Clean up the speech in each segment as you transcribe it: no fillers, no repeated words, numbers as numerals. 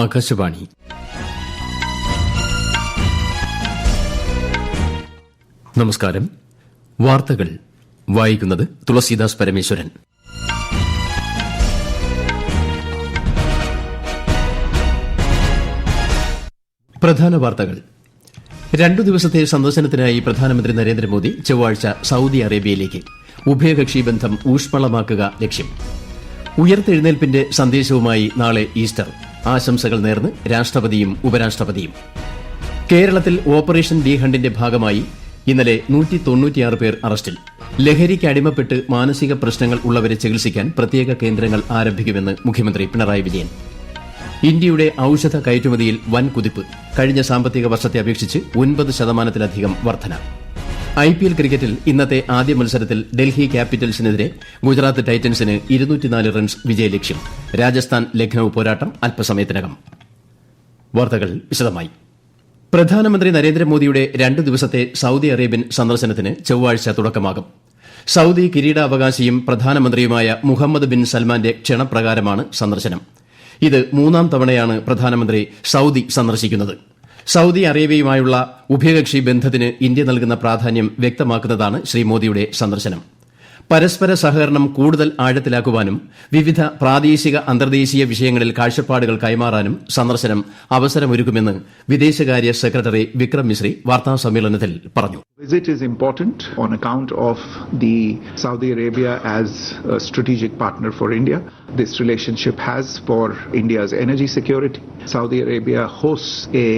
ആകാശവാണി. നമസ്കാരം. വാർത്തകൾ വായിക്കുന്നത് തുളസീദാസ് പരമേശ്വരൻ. പ്രധാന വാർത്തകൾ. 2 ദിവസത്തെ സന്ദർശനത്തിനായി പ്രധാനമന്ത്രി നരേന്ദ്രമോദി ചൊവ്വാഴ്ച സൌദി അറേബ്യയിലേക്ക്. ഉഭയകക്ഷി ബന്ധം ഊഷ്മളമാക്കുക ലക്ഷ്യം. ഉയർത്തെഴുന്നേൽപ്പിന്റെ സന്ദേശവുമായി നാളെ ഈസ്റ്റർ. ആശംസകൾ നേർന്ന് രാഷ്ട്രപതിയും ഉപരാഷ്ട്രപതിയും. കേരളത്തിൽ ഓപ്പറേഷൻ ഡി ഹണ്ടിന്റെ ഭാഗമായി ഇന്നലെ 196 പേർ അറസ്റ്റിൽ. ലഹരിക്ക് അടിമപ്പെട്ട് മാനസിക പ്രശ്നങ്ങൾ ഉള്ളവരെ ചികിത്സിക്കാൻ പ്രത്യേക കേന്ദ്രങ്ങൾ ആരംഭിക്കുമെന്ന് മുഖ്യമന്ത്രി പിണറായി വിജയൻ. ഇന്ത്യയുടെ ഔഷധ കയറ്റുമതിയിൽ വൻ കുതിപ്പ്. കഴിഞ്ഞ സാമ്പത്തിക വർഷത്തെ അപേക്ഷിച്ച് 9% വർധന. IPL ക്രിക്കറ്റിൽ ഇന്നത്തെ ആദ്യ മത്സരത്തിൽ ഡൽഹി ക്യാപിറ്റൽസിനെതിരെ ഗുജറാത്ത് ടൈറ്റൻസിന് 204 റൺസ് വിജയലക്ഷ്യം. രാജസ്ഥാൻ ലക്നൌ പോരാട്ടം അല്പസമയത്തിനകം. വാർത്തകൾ വിശദമായി. പ്രധാനമന്ത്രി നരേന്ദ്രമോദിയുടെ 2 ദിവസത്തെ സൌദി അറേബ്യൻ സന്ദർശനത്തിന് ചൊവ്വാഴ്ച തുടക്കമാകും. സൌദി കിരീടാവകാശിയും പ്രധാനമന്ത്രിയുമായ മുഹമ്മദ് ബിൻ സൽമാന്റെ ക്ഷണപ്രകാരമാണ് സന്ദർശനം. ഇത് 3ാം തവണയാണ് പ്രധാനമന്ത്രി സൌദി സന്ദർശിക്കുന്നത്. സൌദി അറേബ്യയുമായുള്ള ഉഭയകക്ഷി ബന്ധത്തിന് ഇന്ത്യ നൽകുന്ന പ്രാധാന്യം വ്യക്തമാക്കുന്നതാണ് ശ്രീ മോദിയുടെ സന്ദർശനം. പരസ്പര സഹകരണം കൂടുതൽ ആഴത്തിലാക്കുവാനും വിവിധ പ്രാദേശിക അന്തർദേശീയ വിഷയങ്ങളിൽ കാഴ്ചപ്പാടുകൾ കൈമാറാനും സന്ദർശനം അവസരമൊരുക്കുമെന്ന് വിദേശകാര്യ സെക്രട്ടറി വിക്രം മിശ്രി വാർത്താസമ്മേളനത്തിൽ പറഞ്ഞു. Visit is important on account of the Saudi Arabia as a strategic partner for India. This relationship has for India's energy security. Saudi Arabia hosts a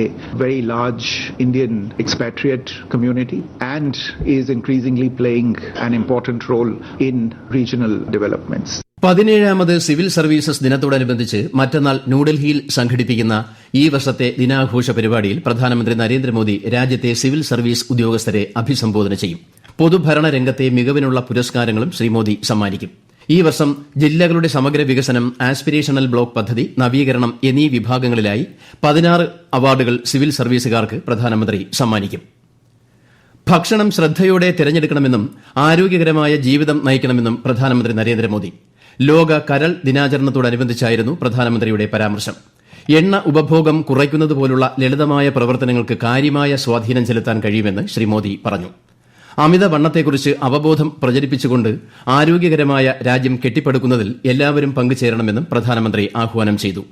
very large Indian expatriate community and is increasingly playing an important role in regional developments. 17ാമത് civil services ദിനത്തോടനുബന്ധിച്ച് മറ്റന്നാൾ ന്യൂഡൽഹിയിൽ സംഘടിപ്പിക്കുന്ന ഈ വർഷത്തെ ദിനാഘോഷ പരിപാടിയിൽ പ്രധാനമന്ത്രി നരേന്ദ്രമോദി രാജ്യത്തെ സിവിൽ സർവീസ് ഉദ്യോഗസ്ഥരെ അഭിസംബോധന ചെയ്യും. പൊതുഭരണ രംഗത്തെ മികവിനുള്ള പുരസ്കാരങ്ങളും ശ്രീ മോദി സമ്മാനിക്കും. ഈ വർഷം ജില്ലകളുടെ സമഗ്ര വികസനം, ആസ്പിരേഷണൽ ബ്ലോക്ക് പദ്ധതി, നവീകരണം എന്നീ വിഭാഗങ്ങളിലായി 16 അവാർഡുകൾ സിവിൽ സർവീസുകാർക്ക് പ്രധാനമന്ത്രി സമ്മാനിക്കും. ഭക്ഷണം ശ്രദ്ധയോടെ തിരഞ്ഞെടുക്കണമെന്നും ആരോഗ്യകരമായ ജീവിതം നയിക്കണമെന്നും പ്രധാനമന്ത്രി നരേന്ദ്രമോദി. ലോക കരൾ ദിനാചരണത്തോടനുബന്ധിച്ചായിരുന്നു പ്രധാനമന്ത്രിയുടെ പരാമർശം. എണ്ണ ഉപഭോഗം കുറയ്ക്കുന്നതുപോലുള്ള ലളിതമായ പ്രവർത്തനങ്ങൾക്ക് കാര്യമായ സ്വാധീനം ചെലുത്താൻ കഴിയുമെന്ന് ശ്രീ മോദി പറഞ്ഞു. അമിതവണ്ണത്തെക്കുറിച്ച് അവബോധം പ്രചരിപ്പിച്ചുകൊണ്ട് ആരോഗ്യകരമായ രാജ്യം കെട്ടിപ്പടുക്കുന്നതിൽ എല്ലാവരും പങ്കുചേരണമെന്നും പ്രധാനമന്ത്രി ആഹ്വാനം ചെയ്തു.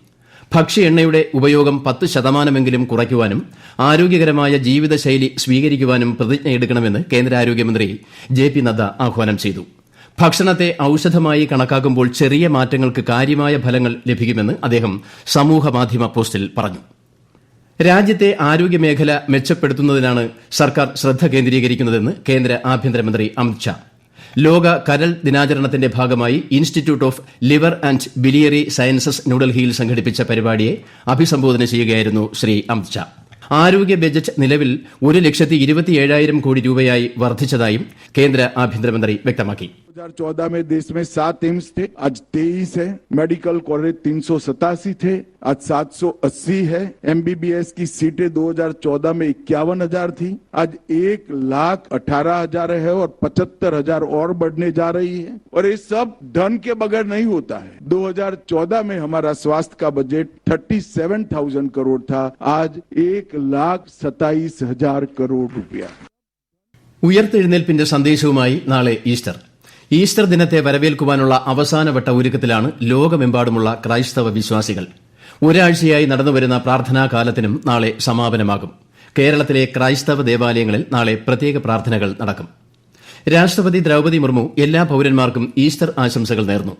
ഭക്ഷ്യ എണ്ണയുടെ ഉപയോഗം 10% കുറയ്ക്കുവാനും ആരോഗ്യകരമായ ജീവിതശൈലി സ്വീകരിക്കുവാനും പ്രതിജ്ഞയെടുക്കണമെന്ന് കേന്ദ്ര ആരോഗ്യമന്ത്രി JP നദ്ദ ആഹ്വാനം ചെയ്തു. ഭക്ഷണത്തെ ഔഷധമായി കണക്കാക്കുമ്പോൾ ചെറിയ മാറ്റങ്ങൾക്ക് കാര്യമായ ഫലങ്ങൾ ലഭിക്കുമെന്ന് അദ്ദേഹം സമൂഹമാധ്യമ പോസ്റ്റിൽ പറഞ്ഞു. രാജ്യത്തെ ആരോഗ്യമേഖല മെച്ചപ്പെടുത്തുന്നതിനാണ് സർക്കാർ ശ്രദ്ധ കേന്ദ്രീകരിക്കുന്നതെന്ന് കേന്ദ്ര ആഭ്യന്തരമന്ത്രി അമിത് ഷാ. ലോക കരൾ ദിനാചരണത്തിന്റെ ഭാഗമായി institute of liver and biliary sciences ന്യൂഡൽഹിയിൽ സംഘടിപ്പിച്ച പരിപാടിയെ അഭിസംബോധന ചെയ്യുകയായിരുന്നു ശ്രീ അമിത് ഷാ. ആരോഗ്യ ബജറ്റ് നിലവിൽ 1,27,000 കോടി രൂപയായി വർദ്ധിച്ചതായും കേന്ദ്ര ആഭ്യന്തരമന്ത്രി വ്യക്തമാക്കി. 2014 में देश में 7 एम्स थे, आज 23 है. मेडिकल कॉलेज 387 थे, आज 780 है. MBBS की सीटें 2014 में 51,000 थी, आज 1,18,000 है और 75,000 और बढ़ने जा रही है. और ये सब धन के बगैर नहीं होता है. 2014 में हमारा स्वास्थ्य का बजट 37,000 करोड़ था, आज 1,27,000 करोड़ रुपया. ഉയർത്തെഴുന്നേൽപ്പിന്റെ സന്ദേശവുമായി നാളെ ഈസ്റ്റർ. ഈസ്റ്റർ ദിനത്തെ വരവേൽക്കുവാനുള്ള അവസാനവട്ട ഒരുക്കത്തിലാണ് ലോകമെമ്പാടുമുള്ള ക്രൈസ്തവ വിശ്വാസികൾ. ഒരാഴ്ചയായി നടന്നുവരുന്ന പ്രാർത്ഥനാകാലത്തിനും നാളെ സമാപനമാകും. കേരളത്തിലെ ക്രൈസ്തവ ദേവാലയങ്ങളിൽ നാളെ പ്രത്യേക പ്രാർത്ഥനകൾ നടക്കും. രാഷ്ട്രപതി ദ്രൌപദി മുർമു എല്ലാ പൌരന്മാർക്കും ഈസ്റ്റർ ആശംസകൾ നേർന്നു.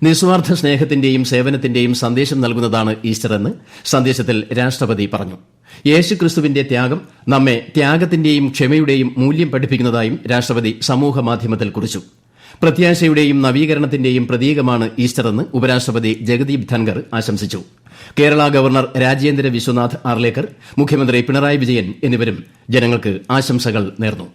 നിസ്വാർത്ഥ സ്നേഹത്തിന്റെയും സേവനത്തിന്റെയും സന്ദേശം നൽകുന്നതാണ് ഈസ്റ്റർ എന്ന് സന്ദേശത്തിൽ രാഷ്ട്രപതി പറഞ്ഞു. യേശുക്രിസ്തുവിന്റെ ത്യാഗം നമ്മെ ത്യാഗത്തിന്റെയും ക്ഷമയുടെയും മൂല്യം പഠിപ്പിക്കുന്നതായും രാഷ്ട്രപതി സമൂഹമാധ്യമത്തിൽ കുറിച്ചു. പ്രത്യാശയുടെയും നവീകരണത്തിന്റെയും പ്രതീകമാണ് ഈസ്റ്ററെന്ന് ഉപരാഷ്ട്രപതി ജഗദീപ് ധൻകർ ആശംസിച്ചു. കേരള ഗവർണർ രാജേന്ദ്ര വിശ്വനാഥ് ആർലേക്കർ, മുഖ്യമന്ത്രി പിണറായി വിജയൻ എന്നിവരും ജനങ്ങൾക്ക് ആശംസകൾ നേർന്നു.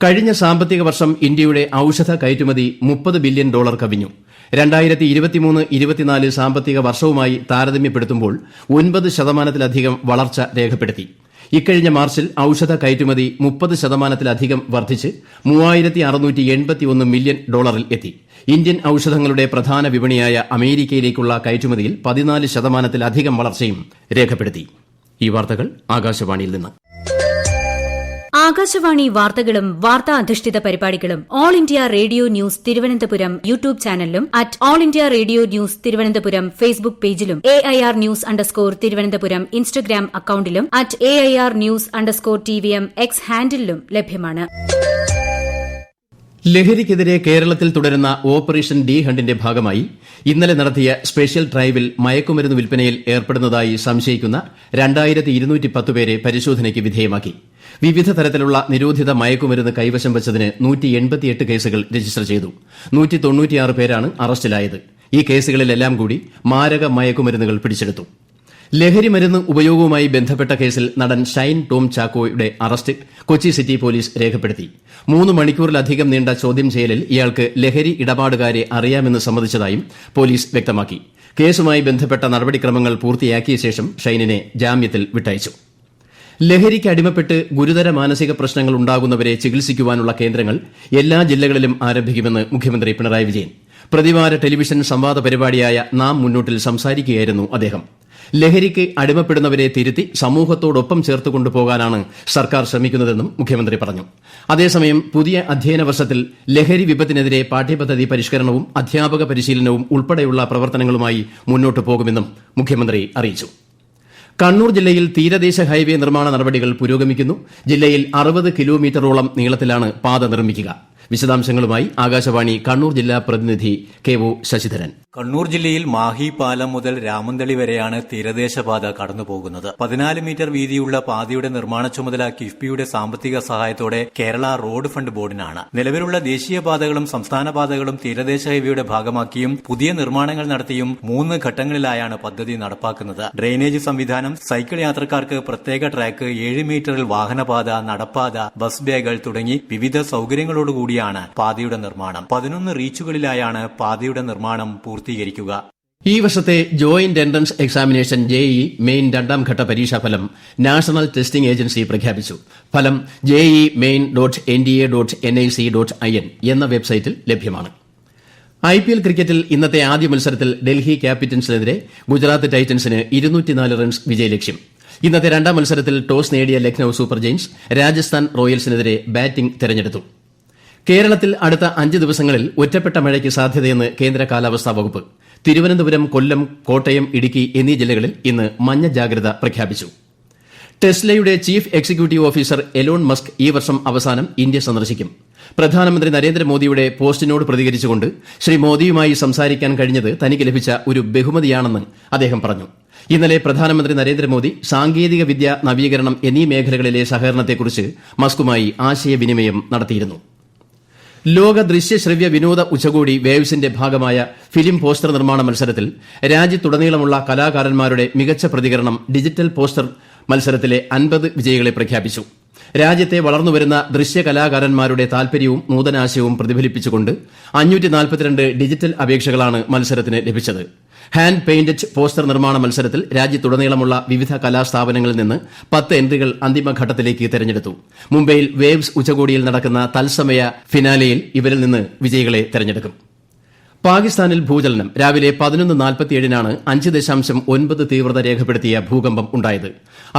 കഴിഞ്ഞ സാമ്പത്തിക വർഷം ഇന്ത്യയുടെ ഔഷധ കയറ്റുമതി $30 ബില്യൺ കവിഞ്ഞു. 2023-24 സാമ്പത്തിക വർഷവുമായി താരതമ്യപ്പെടുത്തുമ്പോൾ 9% വളർച്ച രേഖപ്പെടുത്തി. ഇക്കഴിഞ്ഞ മാർച്ചിൽ ഔഷധ കയറ്റുമതി 30% വർദ്ധിച്ച് $3681 മില്യൺ എത്തി. ഇന്ത്യൻ ഔഷധങ്ങളുടെ പ്രധാന വിപണിയായ അമേരിക്കയിലേക്കുള്ള കയറ്റുമതിയിൽ 14% വളർച്ചയും രേഖപ്പെടുത്തി. ഈ വാർത്തകൾ ആകാശവാണിയിൽ നിന്ന്. ആകാശവാണി വാർത്തകളും വാർത്താ അധിഷ്ഠിത പരിപാടികളും All India Radio news Thiruvananthapuram YouTube ചാനലിലും @All India Radio news Thiruvananthapuram Facebook പേജിലും AIR ന്യൂസ് _ തിരുവനന്തപുരം ഇൻസ്റ്റഗ്രാം അക്കൌണ്ടിലും @AIR ന്യൂസ് _ TVM X ഹാൻഡിലും ലഭ്യമാണ്. ലഹരിക്കെതിരെ കേരളത്തിൽ തുടരുന്ന ഓപ്പറേഷൻ ഡി ഹണ്ടിന്റെ ഭാഗമായി ഇന്നലെ നടത്തിയ സ്പെഷ്യൽ ഡ്രൈവിൽ മയക്കുമരുന്ന് വിൽപ്പനയിൽ ഏർപ്പെടുന്നതായി സംശയിക്കുന്ന 2210 പേരെ പരിശോധനയ്ക്ക് വിധേയമാക്കി. വിവിധ തരത്തിലുള്ള നിരോധിത മയക്കുമരുന്ന് കൈവശം വച്ചതിന് 188 കേസുകൾ രജിസ്റ്റർ ചെയ്തു. 196 പേരാണ് അറസ്റ്റിലായത്. ഈ കേസുകളിലെല്ലാം കൂടി മാരക മയക്കുമരുന്നുകൾ പിടിച്ചെടുത്തു. ലഹരിമരുന്ന് ഉപയോഗവുമായി ബന്ധപ്പെട്ട കേസിൽ നടൻ ഷൈൻ ടോം ചാക്കോയുടെ അറസ്റ്റ് കൊച്ചി സിറ്റി പോലീസ് രേഖപ്പെടുത്തി. 3 മണിക്കൂറിലധികം നീണ്ട ചോദ്യം ചെയ്യലിൽ ഇയാൾക്ക് ലഹരി ഇടപാടുകാരെ അറിയാമെന്ന് സമ്മതിച്ചതായും പോലീസ് വ്യക്തമാക്കി. കേസുമായി ബന്ധപ്പെട്ട നടപടിക്രമങ്ങൾ പൂർത്തിയാക്കിയ ശേഷം ഷൈനിനെ ജാമ്യത്തിൽ വിട്ടയച്ചു. ലഹരിക്ക് അടിമപ്പെട്ട് ഗുരുതര മാനസിക പ്രശ്നങ്ങൾ ഉണ്ടാകുന്നവരെ ചികിത്സിക്കുവാനുള്ള കേന്ദ്രങ്ങൾ എല്ലാ ജില്ലകളിലും ആരംഭിക്കുമെന്ന് മുഖ്യമന്ത്രി പിണറായി വിജയൻ പ്രതിവാര ടെലിവിഷൻ സംവാദ പരിപാടിയായ നാം മുന്നോട്ടിൽ സംസാരിക്കുകയായിരുന്നു അദ്ദേഹം. ലഹരിക്ക് അടിമപ്പെടുന്നവരെ തിരുത്തി സമൂഹത്തോടൊപ്പം ചേർത്ത് കൊണ്ടുപോകാനാണ് സർക്കാർ ശ്രമിക്കുന്നതെന്നും മുഖ്യമന്ത്രി പറഞ്ഞു. അതേസമയം പുതിയ അധ്യയന വർഷത്തിൽ ലഹരി വിപത്തിനെതിരെ പാഠ്യപദ്ധതി പരിഷ്കരണവും അധ്യാപക പരിശീലനവും ഉൾപ്പെടെയുള്ള പ്രവർത്തനങ്ങളുമായി മുന്നോട്ടു പോകുമെന്നും മുഖ്യമന്ത്രി അറിയിച്ചു. കണ്ണൂർ ജില്ലയിൽ തീരദേശ ഹൈവേ നിർമ്മാണ നടപടികൾ പുരോഗമിക്കുന്നു. ജില്ലയിൽ 60 കിലോമീറ്ററോളം നീളത്തിലാണ് പാത നിർമ്മിക്കുക. വിശദാംശങ്ങളുമായി ആകാശവാണി കണ്ണൂർ ജില്ലാ പ്രതിനിധി KO ശശിധരൻ. കണ്ണൂർ ജില്ലയിൽ മാഹി പാലം മുതൽ രാമന്തളി വരെയാണ് തീരദേശപാത കടന്നുപോകുന്നത്. 14 മീറ്റർ വീതിയുള്ള പാതയുടെ നിർമ്മാണ ചുമതല കിഫ്ബിയുടെ സാമ്പത്തിക സഹായത്തോടെ കേരള റോഡ് ഫണ്ട് ബോർഡിനാണ്. നിലവിലുള്ള ദേശീയപാതകളും സംസ്ഥാന പാതകളും തീരദേശ ഹൈവേയുടെ ഭാഗമാക്കിയും പുതിയ നിർമ്മാണങ്ങൾ നടത്തിയും 3 ഘട്ടങ്ങളിലായാണ് പദ്ധതി നടപ്പാക്കുന്നത്. ഡ്രെയിനേജ് സംവിധാനം, സൈക്കിൾ യാത്രക്കാർക്ക് പ്രത്യേക ട്രാക്ക്, 7 മീറ്ററിൽ വാഹനപാത, നടപ്പാത, ബസ് ബേകൾ തുടങ്ങി വിവിധ സൌകര്യങ്ങളോടുകൂടിയാണ് പാതയുടെ നിർമ്മാണം. 11 റീച്ചുകളിലായാണ് പാതയുടെ നിർമ്മാണം പൂർത്തീകരിക്കുക. ഈ വർഷത്തെ joint entrance examination JEE main 2ാം ഘട്ട പരീക്ഷാഫലം നാഷണൽ ടെസ്റ്റിംഗ് ഏജൻസി പ്രഖ്യാപിച്ചു. ഫലം JEE.main.nda.nic.in എന്ന വെബ്സൈറ്റിൽ ലഭ്യമാണ്. IPL ക്രിക്കറ്റിൽ ഇന്നത്തെ ആദ്യ മത്സരത്തിൽ ഡൽഹി ക്യാപിറ്റൽസിനെതിരെ ഗുജറാത്ത് ടൈറ്റൻസിന് 204 റൺസ് വിജയലക്ഷ്യം. ഇന്നത്തെ 2ാം മത്സരത്തിൽ ടോസ് നേടിയ ലക്നൌ സൂപ്പർ ജയന്റ്സ് രാജസ്ഥാൻ റോയൽസിനെതിരെ ബാറ്റിംഗ് തെരഞ്ഞെടുത്തു. കേരളത്തിൽ അടുത്ത 5 ദിവസങ്ങളിൽ ഒറ്റപ്പെട്ട മഴയ്ക്ക് സാധ്യതയെന്ന് കേന്ദ്ര കാലാവസ്ഥാ വകുപ്പ്. തിരുവനന്തപുരം, കൊല്ലം, കോട്ടയം, ഇടുക്കി എന്നീ ജില്ലകളിൽ ഇന്ന് മഞ്ഞ ജാഗ്രത പ്രഖ്യാപിച്ചു. ടെസ്ലയുടെ chief executive officer Elon Musk ഈ വർഷം അവസാനം ഇന്ത്യ സന്ദർശിക്കും. പ്രധാനമന്ത്രി നരേന്ദ്രമോദിയുടെ പോസ്റ്റിനോട് പ്രതികരിച്ചുകൊണ്ട് ശ്രീ മോദിയുമായി സംസാരിക്കാൻ കഴിഞ്ഞത് തനിക്ക് ലഭിച്ച ഒരു ബഹുമതിയാണെന്ന് അദ്ദേഹം പറഞ്ഞു. ഇന്നലെ പ്രധാനമന്ത്രി നരേന്ദ്രമോദി സാങ്കേതിക വിദ്യ, നവീകരണം എന്നീ മേഖലകളിലെ സഹകരണത്തെക്കുറിച്ച് മസ്കുമായി ആശയവിനിമയം നടത്തിയിരുന്നു. ലോക ദൃശ്യശ്രവ്യ വിനോദ ഉച്ചകോടി വേവ്സിന്റെ ഭാഗമായ ഫിലിം പോസ്റ്റർ നിർമ്മാണ മത്സരത്തിൽ രാജ്യത്തുടനീളമുള്ള കലാകാരന്മാരുടെ മികച്ച പ്രതികരണം ഡിജിറ്റൽ പോസ്റ്റർ മത്സരത്തിലെ 50 വിജയികളെ പ്രഖ്യാപിച്ചു. രാജ്യത്തെ വളർന്നുവരുന്ന ദൃശ്യകലാകാരന്മാരുടെ താൽപര്യവും നൂതനാശയവും പ്രതിഫലിപ്പിച്ചുകൊണ്ട് 542 ഡിജിറ്റൽ അപേക്ഷകളാണ് മത്സരത്തിന് ലഭിച്ചത്. ഹാൻഡ് പെയിന്റഡ് പോസ്റ്റർ നിർമ്മാണ മത്സരത്തിൽ രാജ്യത്തുടനീളമുള്ള വിവിധ കലാസ്ഥാപനങ്ങളിൽ നിന്ന് 10 എൻട്രികൾ അന്തിമഘട്ടത്തിലേക്ക് തെരഞ്ഞെടുത്തു. മുംബൈയിൽ വേവ്സ് ഉച്ചകോടിയിൽ നടക്കുന്ന തത്സമയ ഫിനാലെയിൽ ഇവരിൽ നിന്ന് വിജയികളെ തെരഞ്ഞെടുക്കും. പാകിസ്ഥാനിൽ ഭൂചലനം. രാവിലെ 11:47 5.9 തീവ്രത രേഖപ്പെടുത്തിയ ഭൂകമ്പം ഉണ്ടായത്.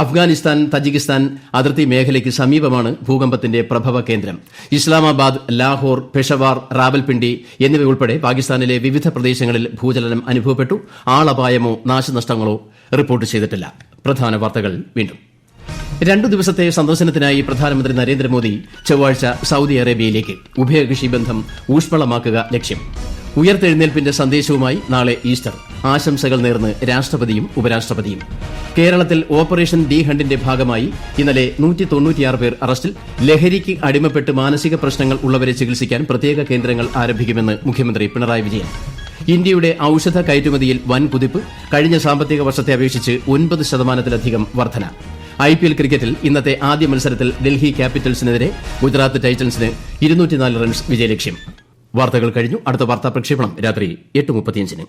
അഫ്ഗാനിസ്ഥാൻ തജിക്കിസ്ഥാൻ അതിർത്തി മേഖലയ്ക്ക് സമീപമാണ് ഭൂകമ്പത്തിന്റെ പ്രഭവ കേന്ദ്രം. ഇസ്ലാമാബാദ്, ലാഹോർ, പെഷവാർ, റാവൽപിണ്ടി എന്നിവയുൾപ്പെടെ പാകിസ്ഥാനിലെ വിവിധ പ്രദേശങ്ങളിൽ ഭൂചലനം അനുഭവപ്പെട്ടു. ആളപായമോ നാശനഷ്ടങ്ങളോ റിപ്പോർട്ട് ചെയ്തിട്ടില്ല. പ്രധാന വാർത്തകൾ വീണ്ടും. 2 ദിവസത്തെ സന്ദർശനത്തിനായി പ്രധാനമന്ത്രി നരേന്ദ്രമോദി ചൊവ്വാഴ്ച സൌദി അറേബ്യയിലേക്ക്. ഉഭയകക്ഷി ബന്ധം ഊഷ്മളമാക്കുക ലക്ഷ്യം. ഉയർത്തെഴുന്നേൽപ്പിന്റെ സന്ദേശവുമായി നാളെ ഈസ്റ്റർ. ആശംസകൾ നേർന്ന് രാഷ്ട്രപതിയും ഉപരാഷ്ട്രപതിയും. കേരളത്തിൽ ഓപ്പറേഷൻ ഡി ഹണ്ടിന്റെ ഭാഗമായി ഇന്നലെ 196 പേർ അറസ്റ്റിൽ. ലഹരിക്ക് അടിമപ്പെട്ട് മാനസിക പ്രശ്നങ്ങൾ ഉള്ളവരെ ചികിത്സിക്കാൻ പ്രത്യേക കേന്ദ്രങ്ങൾ ആരംഭിക്കുമെന്ന് മുഖ്യമന്ത്രി പിണറായി വിജയൻ. ഇന്ത്യയുടെ ഔഷധ കയറ്റുമതിയിൽ വൻ കുതിപ്പ്. കഴിഞ്ഞ സാമ്പത്തിക വർഷത്തെ അപേക്ഷിച്ച് 9% വർധന. IPL ക്രിക്കറ്റിൽ ഇന്നത്തെ ആദ്യ മത്സരത്തിൽ ഡൽഹി ക്യാപിറ്റൽസിനെതിരെ ഗുജറാത്ത് ടൈറ്റൻസിന് 204 റൺസ് വിജയലക്ഷ്യം. വാർത്തകൾ കഴിഞ്ഞു. അടുത്ത വാർത്താ പ്രക്ഷേപണം രാത്രി 8:35.